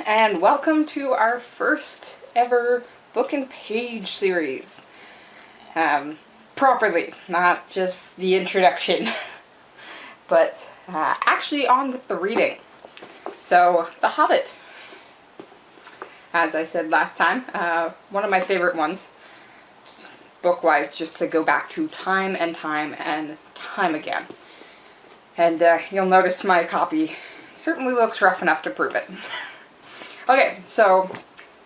and welcome to our first ever book and page series. Properly, not just the introduction, but actually on with the reading. So, The Hobbit. As I said last time, one of my favorite ones, book-wise, just to go back to time and time and time again. And you'll notice my copy certainly looks rough enough to prove it. Okay, so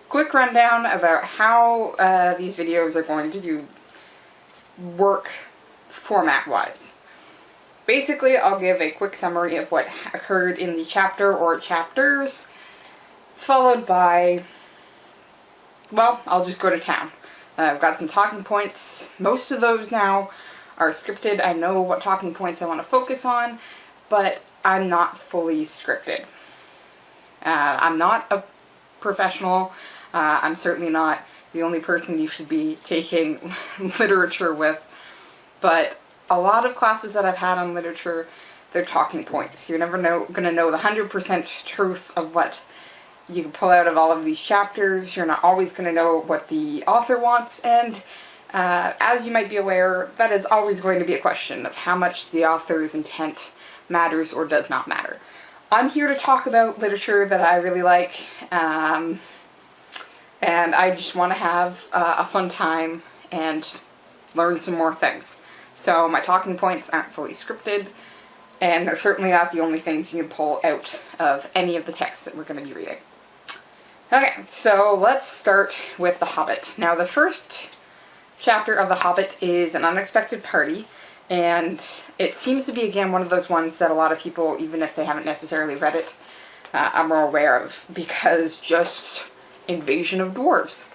quick rundown about how these videos are going to work format-wise. Basically, I'll give a quick summary of what occurred in the chapter or chapters, followed by, well, I'll just go to town. I've got some talking points. Most of those now are scripted. I know what talking points I want to focus on, but I'm not fully scripted. I'm not a professional. I'm certainly not the only person you should be taking literature with, but a lot of classes that I've had on literature, they're talking points. You're never going to know the 100% truth of what you can pull out of all of these chapters. You're not always going to know what the author wants, and as you might be aware, that is always going to be a question of how much the author's intent matters or does not matter. I'm here to talk about literature that I really like, and I just want to have a fun time and learn some more things. So my talking points aren't fully scripted, and they're certainly not the only things you can pull out of any of the texts that we're going to be reading. Okay, so let's start with The Hobbit. Now, the first chapter of The Hobbit is An Unexpected Party, and it seems to be, again, one of those ones that a lot of people, even if they haven't necessarily read it, are more aware of, because just invasion of dwarves.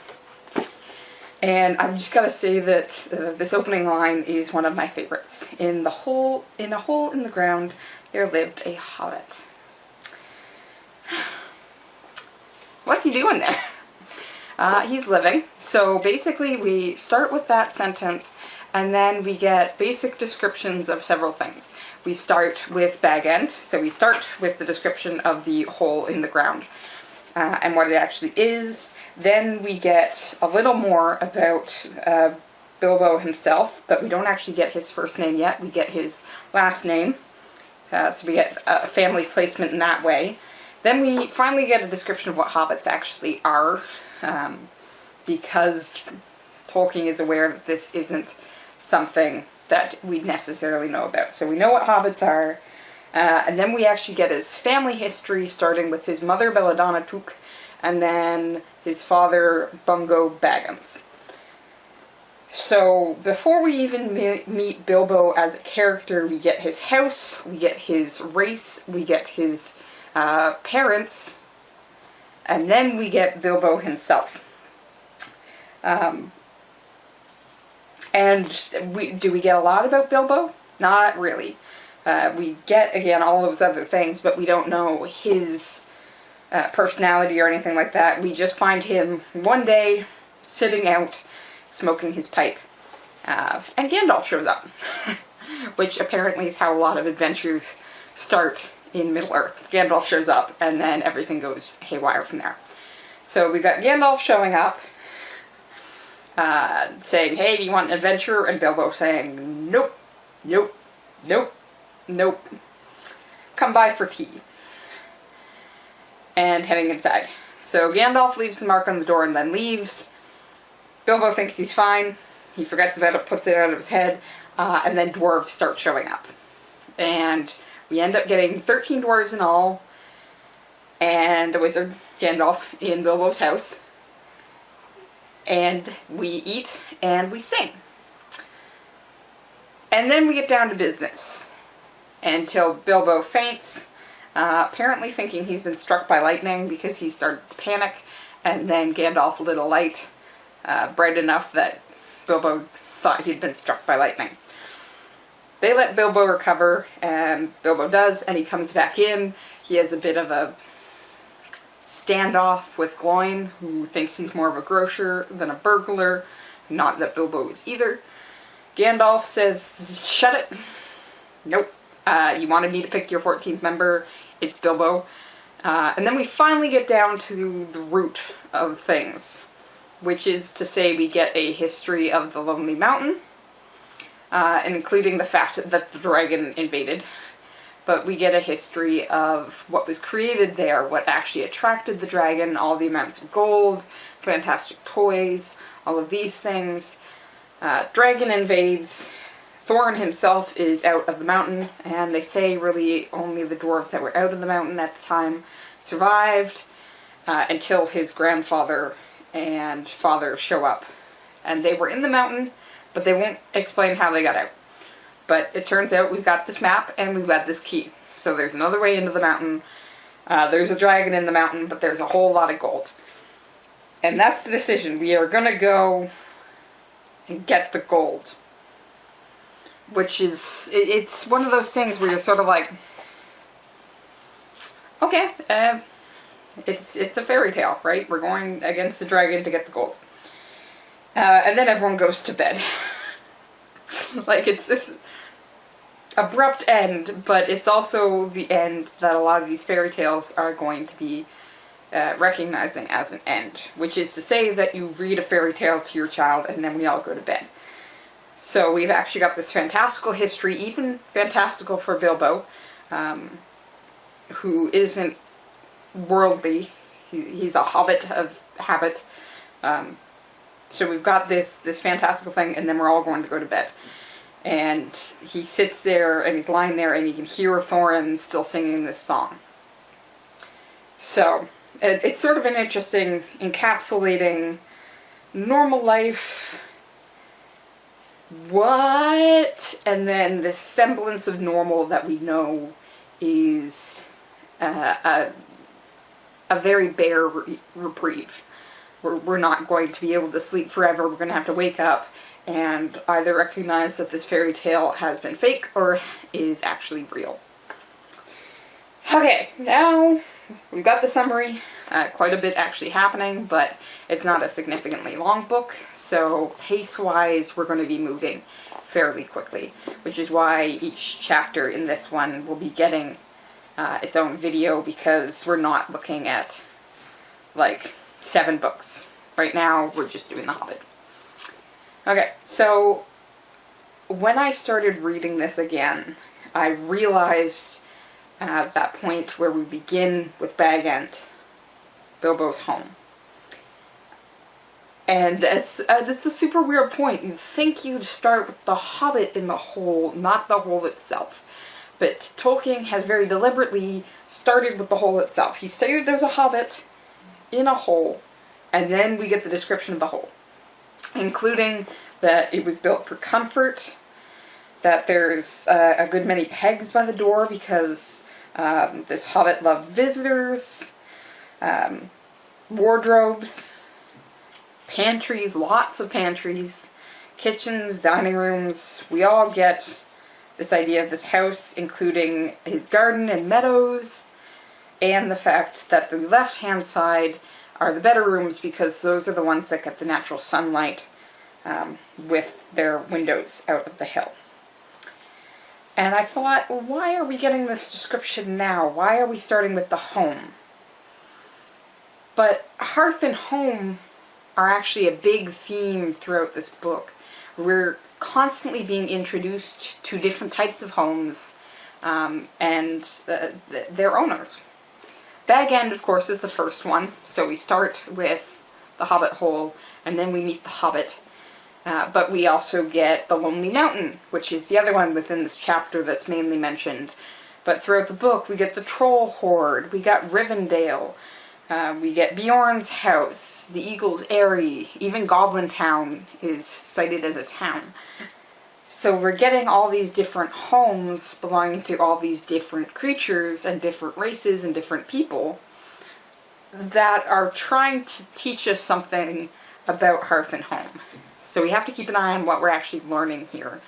And I've just got to say that this opening line is one of my favorites. In a hole in the ground, there lived a hobbit. What's he doing there? He's living. So basically we start with that sentence, and then we get basic descriptions of several things. We start with Bag End, so we start with the description of the hole in the ground and what it actually is. Then we get a little more about Bilbo himself, but we don't actually get his first name yet. We get his last name, so we get a family placement in that way. Then we finally get a description of what hobbits actually are, because Tolkien is aware that this isn't something that we necessarily know about. So we know what hobbits are, and then we actually get his family history, starting with his mother Belladonna Took, and then his father Bungo Baggins. So before we even meet Bilbo as a character, we get his house, we get his race, we get his parents, and then we get Bilbo himself. And do we get a lot about Bilbo? Not really. We get, again, all those other things, but we don't know his personality or anything like that. We just find him one day sitting out, smoking his pipe. And Gandalf shows up, which apparently is how a lot of adventures start in Middle-earth. Gandalf shows up, and then everything goes haywire from there. So we got Gandalf showing up, saying, hey, do you want an adventure? And Bilbo saying, nope, nope, nope, nope. Come by for tea. And heading inside. So Gandalf leaves the mark on the door and then leaves. Bilbo thinks he's fine. He forgets about it, puts it out of his head, and then dwarves start showing up. And we end up getting 13 dwarves in all, and a wizard, Gandalf, in Bilbo's house. And we eat and we sing. And then we get down to business until Bilbo faints, apparently thinking he's been struck by lightning because he started to panic, and then Gandalf lit a light bright enough that Bilbo thought he'd been struck by lightning. They let Bilbo recover, and Bilbo does, and he comes back in. He has a bit of a standoff with Gloin, who thinks he's more of a grocer than a burglar. Not that Bilbo is either. Gandalf says, shut it. Nope. You wanted me to pick your 14th member. It's Bilbo. And then we finally get down to the root of things, which is to say we get a history of the Lonely Mountain, including the fact that the dragon invaded. But we get a history of what was created there, what actually attracted the dragon, all the amounts of gold, fantastic toys, all of these things. Dragon invades. Thorin himself is out of the mountain, and they say really only the dwarves that were out of the mountain at the time survived, until his grandfather and father show up. And they were in the mountain, but they won't explain how they got out. But it turns out we've got this map and we've got this key. So there's another way into the mountain. There's a dragon in the mountain, but there's a whole lot of gold. And that's the decision. We are going to go and get the gold. Which is, it's one of those things where you're sort of like, okay, it's a fairy tale, right? We're going against the dragon to get the gold. And then everyone goes to bed. Like, it's this abrupt end, but it's also the end that a lot of these fairy tales are going to be recognizing as an end. Which is to say that you read a fairy tale to your child and then we all go to bed. So we've actually got this fantastical history, even fantastical for Bilbo, who isn't worldly. He's a hobbit of habit. So we've got this fantastical thing, and then we're all going to go to bed. And he sits there, and he's lying there, and you can hear Thorin still singing this song. So, it's sort of an interesting encapsulating normal life, what? And then this semblance of normal that we know is a very bare reprieve. We're not going to be able to sleep forever. We're going to have to wake up and either recognize that this fairy tale has been fake or is actually real. Okay, now we've got the summary. Quite a bit actually happening, but it's not a significantly long book, so pace-wise we're going to be moving fairly quickly, which is why each chapter in this one will be getting its own video, because we're not looking at like 7 books. Right now we're just doing The Hobbit. Okay, so when I started reading this again, I realized at that point where we begin with Bag End, Bilbo's home. And it's a super weird point. You'd think you'd start with the Hobbit in the hole, not the hole itself. But Tolkien has very deliberately started with the hole itself. He stated there's a Hobbit in a hole, and then we get the description of the hole. Including that it was built for comfort, that there's a good many pegs by the door because this Hobbit loved visitors, wardrobes, pantries, lots of pantries, kitchens, dining rooms. We all get this idea of this house, including his garden and meadows, and the fact that the left-hand side are the better rooms because those are the ones that get the natural sunlight with their windows out of the hill. And I thought, well, why are we getting this description now? Why are we starting with the home? But hearth and home are actually a big theme throughout this book. We're constantly being introduced to different types of homes and their owners. Bag End, of course, is the first one. So we start with the Hobbit hole, and then we meet the Hobbit. But we also get the Lonely Mountain, which is the other one within this chapter that's mainly mentioned. But throughout the book, we get the Troll Horde, we got Rivendell, we get Beorn's house, the Eagle's Eyrie, even Goblin Town is cited as a town. So we're getting all these different homes belonging to all these different creatures and different races and different people that are trying to teach us something about hearth and home. So we have to keep an eye on what we're actually learning here.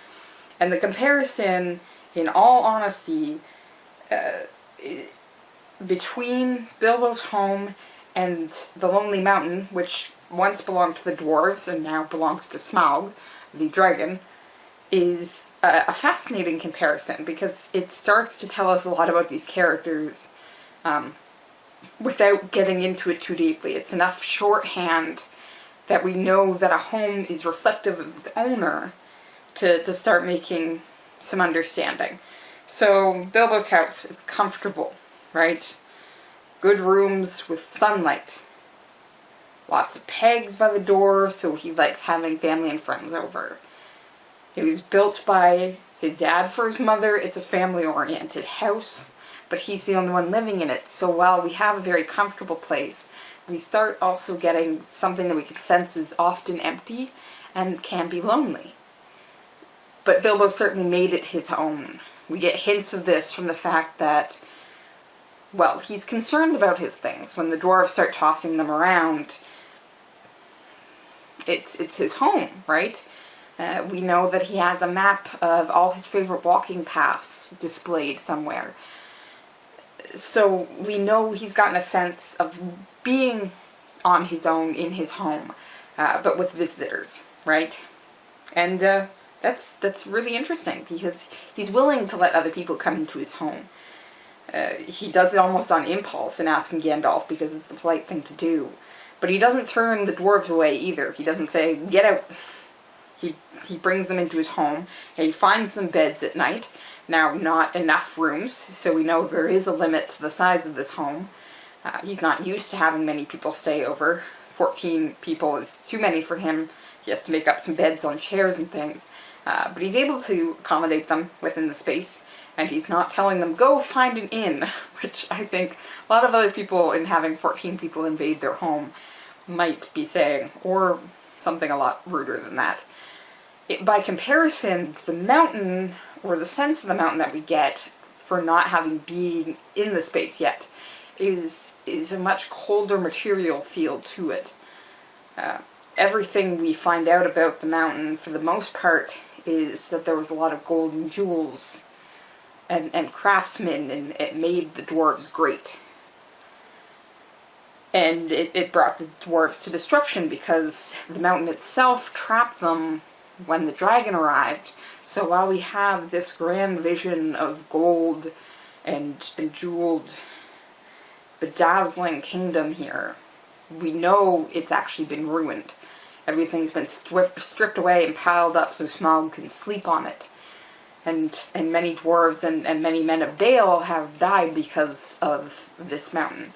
And the comparison, in all honesty, between Bilbo's home and the Lonely Mountain, which once belonged to the dwarves and now belongs to Smaug, the dragon, is a fascinating comparison because it starts to tell us a lot about these characters without getting into it too deeply. It's enough shorthand that we know that a home is reflective of its owner to start making some understanding. So Bilbo's house, it's comfortable, right? Good rooms with sunlight. Lots of pegs by the door, so he likes having family and friends over. It was built by his dad for his mother. It's a family-oriented house, but he's the only one living in it. So while we have a very comfortable place, we start also getting something that we can sense is often empty and can be lonely. But Bilbo certainly made it his own. We get hints of this from the fact that, well, he's concerned about his things. When the dwarves start tossing them around, it's his home, right? We know that he has a map of all his favorite walking paths displayed somewhere. So we know he's gotten a sense of being on his own in his home, but with visitors, right? And that's really interesting, because he's willing to let other people come into his home. He does it almost on impulse in asking Gandalf, because it's the polite thing to do. But he doesn't turn the dwarves away either. He doesn't say, get out. He brings them into his home, and he finds them beds at night. Now, not enough rooms, so we know there is a limit to the size of this home. He's not used to having many people stay over. 14 people is too many for him. He has to make up some beds on chairs and things. But he's able to accommodate them within the space, and he's not telling them, go find an inn, which I think a lot of other people, in having 14 people invade their home, might be saying, or something a lot ruder than that. By comparison, the mountain, or the sense of the mountain that we get for not having been in the space yet, is a much colder material feel to it. Everything we find out about the mountain, for the most part, is that there was a lot of gold and jewels and craftsmen, and it made the dwarves great. And it brought the dwarves to destruction, because the mountain itself trapped them when the dragon arrived. So while we have this grand vision of gold and jeweled, bedazzling kingdom here, we know it's actually been ruined. Everything's been stripped away and piled up so Smaug can sleep on it. And many dwarves and many men of Dale have died because of this mountain.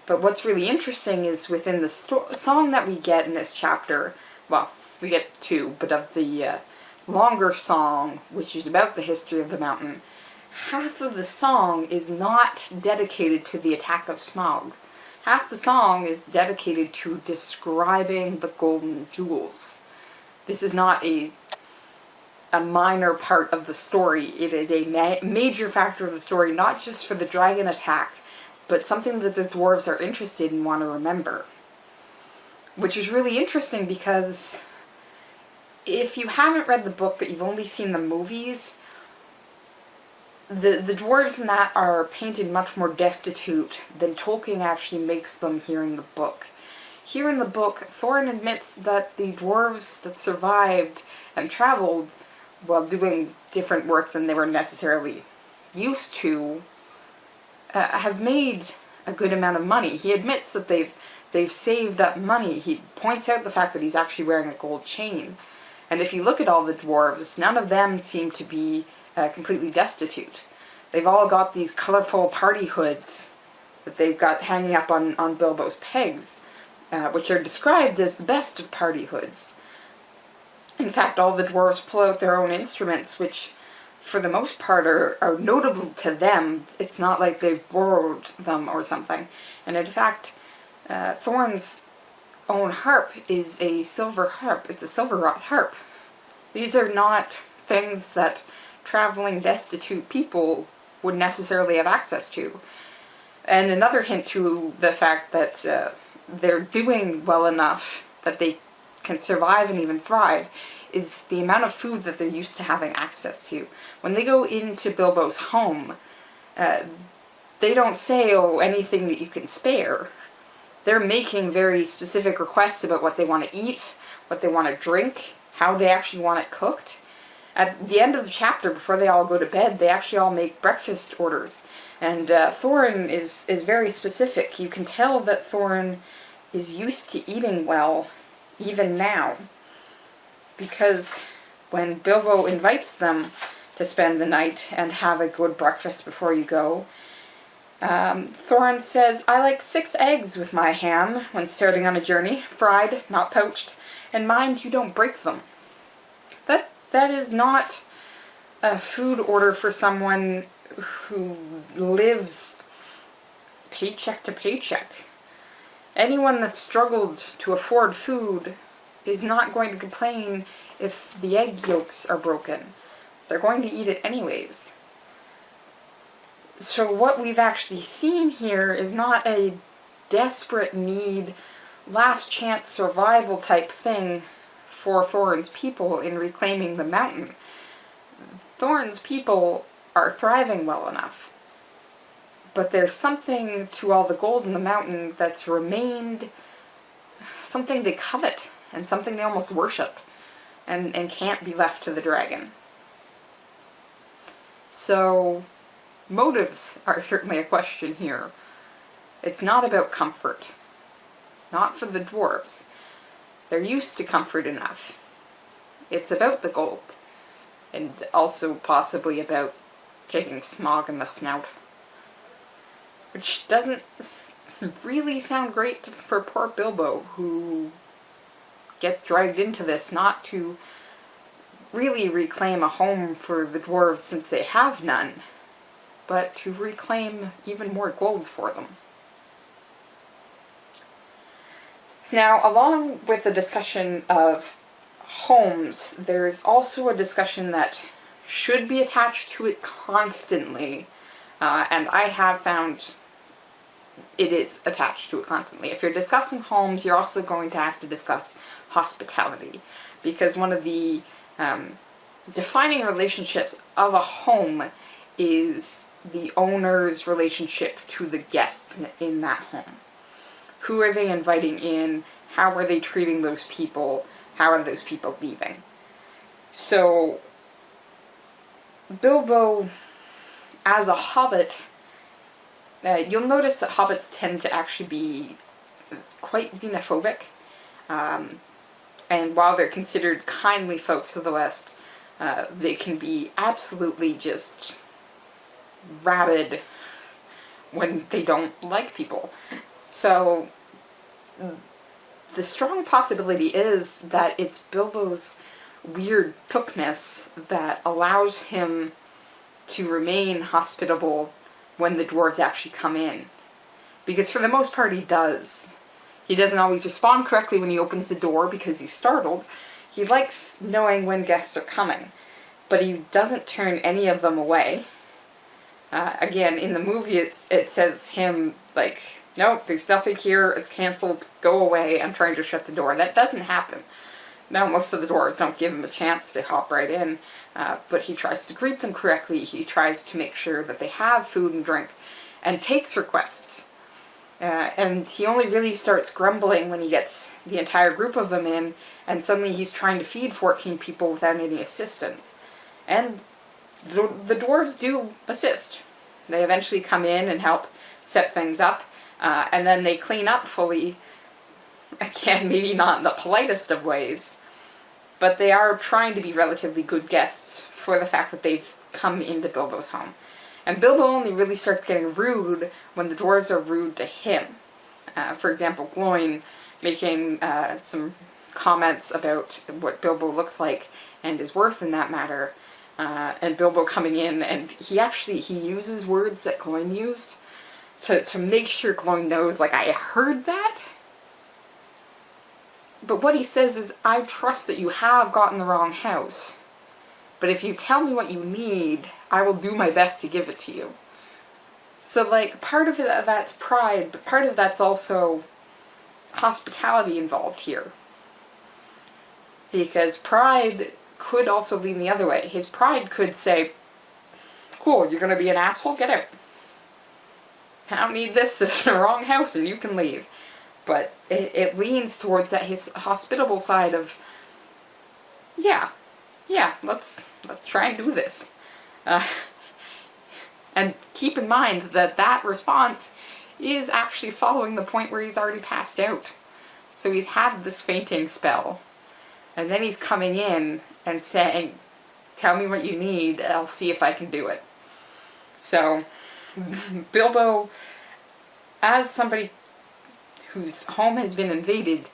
But what's really interesting is within the song that we get in this chapter, well, we get two, but of the longer song, which is about the history of the mountain, half of the song is not dedicated to the attack of Smaug. Half the song is dedicated to describing the golden jewels. This is not a minor part of the story. It is a major factor of the story, not just for the dragon attack, but something that the dwarves are interested in and want to remember. Which is really interesting, because if you haven't read the book but you've only seen the movies, the dwarves in that are painted much more destitute than Tolkien actually makes them here in the book. Here in the book, Thorin admits that the dwarves that survived and traveled while doing different work than they were necessarily used to have made a good amount of money. He admits that they've saved up money. He points out the fact that he's actually wearing a gold chain. And if you look at all the dwarves, none of them seem to be completely destitute. They've all got these colorful party hoods that they've got hanging up on Bilbo's pegs, which are described as the best of party hoods. In fact, all the dwarves pull out their own instruments, which for the most part are notable to them. It's not like they've borrowed them or something. And in fact, Thorin's own harp is a silver harp. It's a silver-wrought harp. These are not things that traveling destitute people would necessarily have access to. And another hint to the fact that they're doing well enough that they can survive and even thrive is the amount of food that they're used to having access to. When they go into Bilbo's home, they don't say, oh, anything that you can spare. They're making very specific requests about what they want to eat, what they want to drink, how they actually want it cooked. at the end of the chapter, before they all go to bed, they actually all make breakfast orders. And Thorin is very specific. You can tell that Thorin is used to eating well, even now. Because when Bilbo invites them to spend the night and have a good breakfast before you go, Thorin says, "I like 6 eggs with my ham when starting on a journey, fried, not poached, and mind you don't break them." That is not a food order for someone who lives paycheck to paycheck. Anyone that's struggled to afford food is not going to complain if the egg yolks are broken. They're going to eat it anyways. So what we've actually seen here is not a desperate need, last chance survival type thing for Thorin's people in reclaiming the mountain. Thorin's people are thriving well enough. But there's something to all the gold in the mountain that's remained, something they covet, and something they almost worship, and can't be left to the dragon. So, motives are certainly a question here. It's not about comfort. Not for the dwarves. They're used to comfort enough. It's about the gold. And also possibly about taking Smaug in the snout. Which doesn't really sound great for poor Bilbo, who gets dragged into this not to really reclaim a home for the dwarves since they have none, but to reclaim even more gold for them. Now, along with the discussion of homes, there's also a discussion that should be attached to it constantly, and I have found it is attached to it constantly. If you're discussing homes, you're also going to have to discuss hospitality, because one of the defining relationships of a home is the owner's relationship to the guests in that home. Who are they inviting in? How are they treating those people? How are those people leaving? So, Bilbo, as a hobbit, you'll notice that hobbits tend to actually be quite xenophobic. And while they're considered kindly folks of the West, they can be absolutely just rabid when they don't like people. So, the strong possibility is that it's Bilbo's weird tookness that allows him to remain hospitable when the dwarves actually come in. Because for the most part he does. He doesn't always respond correctly when he opens the door because he's startled. He likes knowing when guests are coming. But he doesn't turn any of them away. Again, in the movie it says him, like, "Nope, there's nothing here, it's cancelled, go away, I'm trying to shut the door." That doesn't happen. Now, most of the dwarves don't give him a chance to hop right in, but he tries to greet them correctly, he tries to make sure that they have food and drink, and takes requests. And he only really starts grumbling when he gets the entire group of them in, and suddenly he's trying to feed 14 people without any assistance. And the dwarves do assist. They eventually come in and help set things up, and then they clean up fully. Again, maybe not in the politest of ways, but they are trying to be relatively good guests for the fact that they've come into Bilbo's home. And Bilbo only really starts getting rude when the dwarves are rude to him. For example, Gloin making some comments about what Bilbo looks like and his worth in that matter, and Bilbo coming in, and he uses words that Gloin used to make sure Gloin knows, like, I heard that. But what he says is, I trust that you have gotten the wrong house. But if you tell me what you need, I will do my best to give it to you. So, like, part of that's pride, but part of that's also hospitality involved here. Because pride could also lean the other way. His pride could say, cool, you're going to be an asshole? Get out. I don't need this. This is the wrong house and you can leave. But it leans towards that his hospitable side of, yeah, yeah, let's try and do this. And keep in mind that that response is actually following the point where he's already passed out. So he's had this fainting spell, and then he's coming in and saying, tell me what you need, I'll see if I can do it. So, Bilbo, as somebody whose home has been invaded,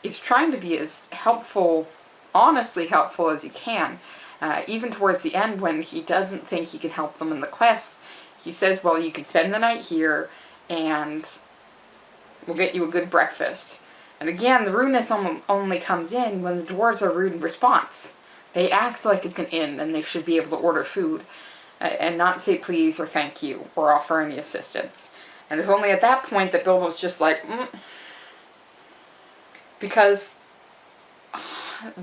is trying to be as helpful, honestly helpful as he can. Even towards the end, when he doesn't think he can help them in the quest, he says, well, you can spend the night here, and we'll get you a good breakfast. And again, the rudeness only comes in when the dwarves are rude in response. They act like it's an inn, and they should be able to order food, and not say please or thank you, or offer any assistance. And it's only at that point that Bilbo's just like, Because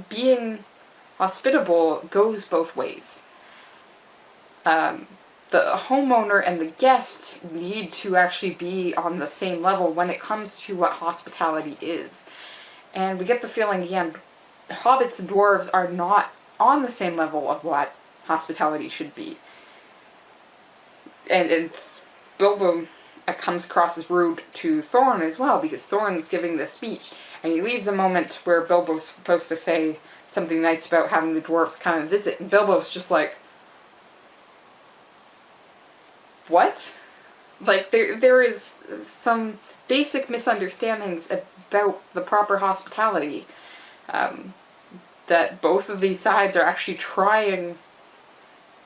being hospitable goes both ways. The homeowner and the guest need to actually be on the same level when it comes to what hospitality is. And we get the feeling, again, hobbits and dwarves are not on the same level of what hospitality should be. And Bilbo comes across as rude to Thorin as well, because Thorin's giving this speech, and he leaves a moment where Bilbo's supposed to say something nice about having the dwarves come and visit, and Bilbo's just like, what? Like, there is some basic misunderstandings about the proper hospitality that both of these sides are actually trying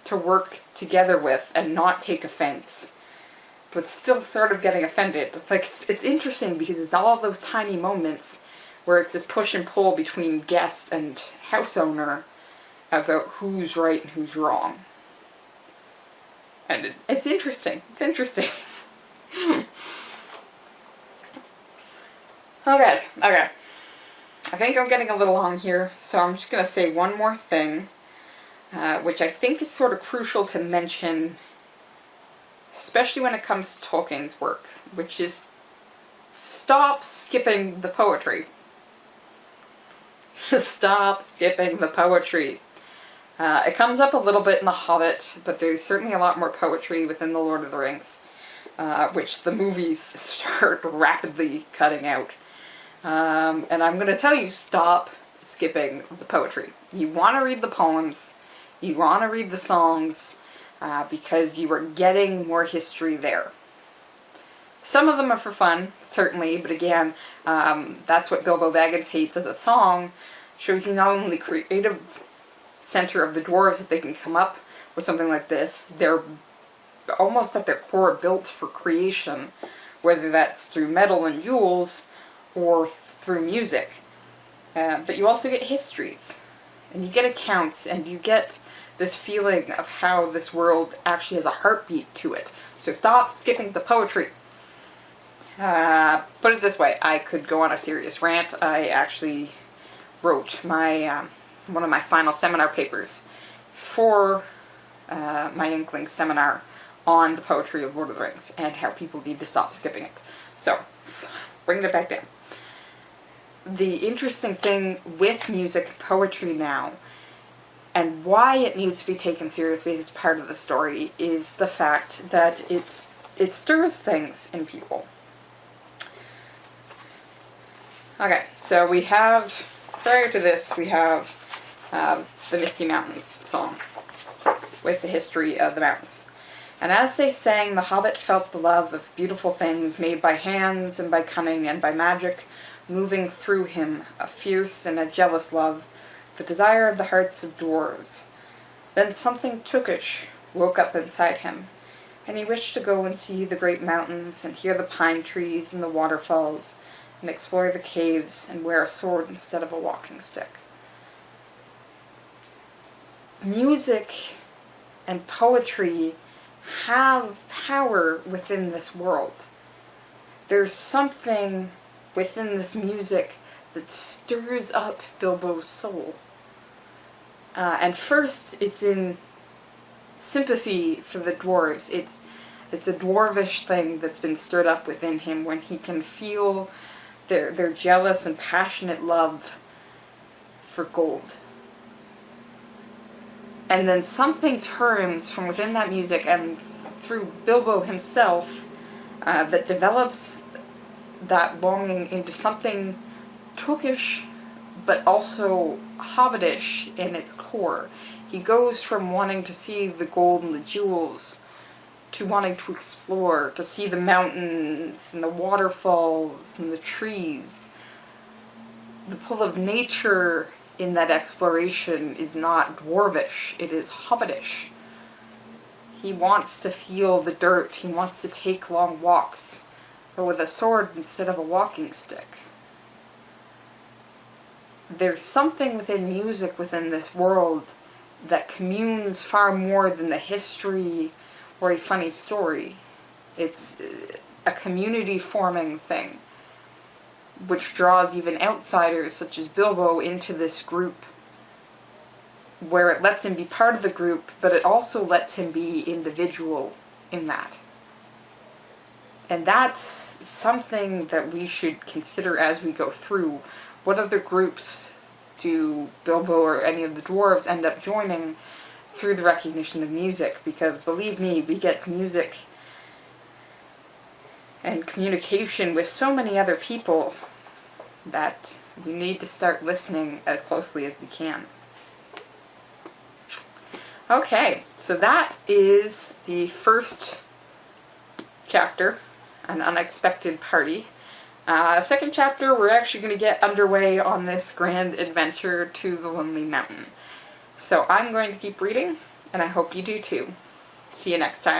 to work together with and not take offense, but still sort of getting offended. Like, it's interesting because it's all those tiny moments where it's this push and pull between guest and house owner about who's right and who's wrong. And it's interesting. It's interesting. Okay. I think I'm getting a little long here, so I'm just going to say one more thing, which I think is sort of crucial to mention, especially when it comes to Tolkien's work, which is stop skipping the poetry. Stop skipping the poetry. It comes up a little bit in The Hobbit, but there's certainly a lot more poetry within The Lord of the Rings, which the movies start rapidly cutting out. And I'm going to tell you, stop skipping the poetry. You want to read the poems, you want to read the songs, because you are getting more history there. Some of them are for fun, certainly, but again, that's what Bilbo Baggins hates as a song. Shows you not only creative center of the dwarves that they can come up with something like this, they're almost at their core built for creation, whether that's through metal and jewels or through music. But you also get histories, and you get accounts, and you get this feeling of how this world actually has a heartbeat to it. So stop skipping the poetry. Put it this way, I could go on a serious rant. I actually wrote my one of my final seminar papers for my Inklings seminar on the poetry of Lord of the Rings and how people need to stop skipping it. So, bringing it back down. The interesting thing with music and poetry now, and why it needs to be taken seriously as part of the story, is the fact that it stirs things in people. Okay, so we have, prior to this, we have the Misty Mountains song, with the history of the mountains. And as they sang, the hobbit felt the love of beautiful things made by hands and by cunning and by magic, moving through him, a fierce and a jealous love, the desire of the hearts of dwarves. Then something tookish woke up inside him, and he wished to go and see the great mountains, and hear the pine trees and the waterfalls, and explore the caves, and wear a sword instead of a walking stick. Music and poetry have power within this world. There's something within this music that stirs up Bilbo's soul. And first, it's in sympathy for the dwarves. It's a dwarvish thing that's been stirred up within him when he can feel their jealous and passionate love for gold. And then something turns from within that music and through Bilbo himself that develops that longing into something Tookish, but also Hobbitish in its core. He goes from wanting to see the gold and the jewels to wanting to explore, to see the mountains and the waterfalls and the trees. The pull of nature in that exploration is not dwarvish, it is Hobbitish. He wants to feel the dirt, he wants to take long walks, but with a sword instead of a walking stick. There's something within music within this world that communes far more than the history or a funny story. It's a community-forming thing, which draws even outsiders such as Bilbo into this group, where it lets him be part of the group, but it also lets him be individual in that. And that's something that we should consider as we go through. What other groups do Bilbo or any of the dwarves end up joining through the recognition of music? Because believe me, we get music and communication with so many other people that we need to start listening as closely as we can. Okay, so that is the first chapter, An Unexpected Party. Second chapter, we're actually going to get underway on this grand adventure to the Lonely Mountain. So I'm going to keep reading, and I hope you do too. See you next time.